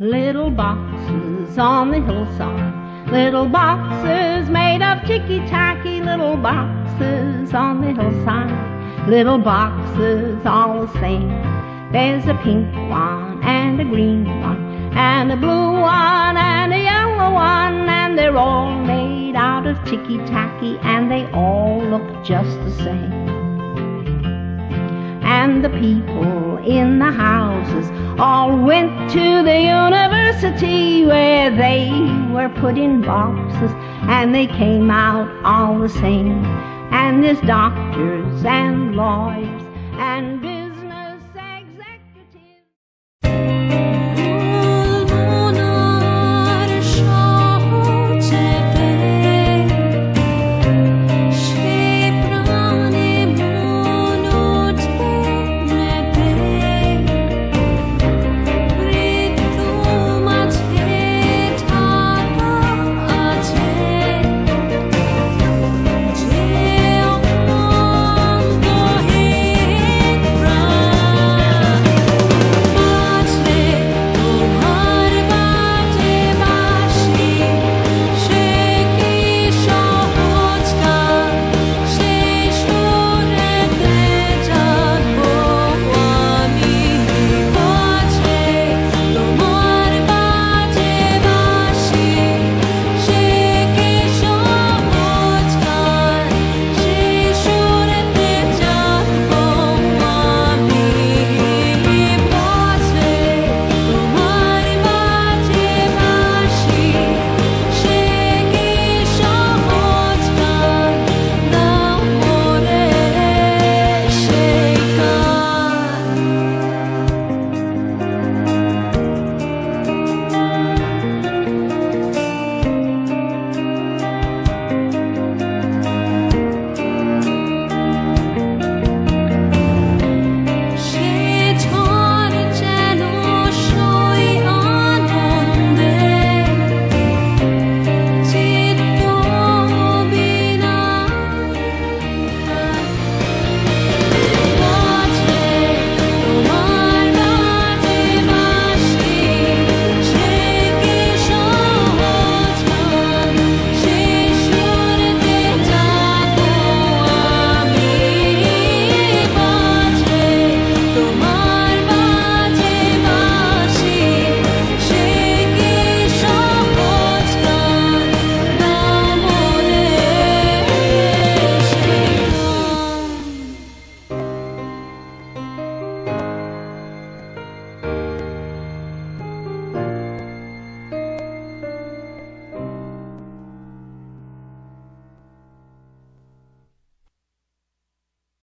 Little boxes on the hillside, little boxes made of ticky-tacky, little boxes on the hillside, little boxes all the same. There's a pink one and a green one and a blue one and a yellow one, and they're all made out of ticky-tacky and they all look just the same. And the people in the houses all went to the university where they were put in boxes and they came out all the same. And there's doctors and lawyers and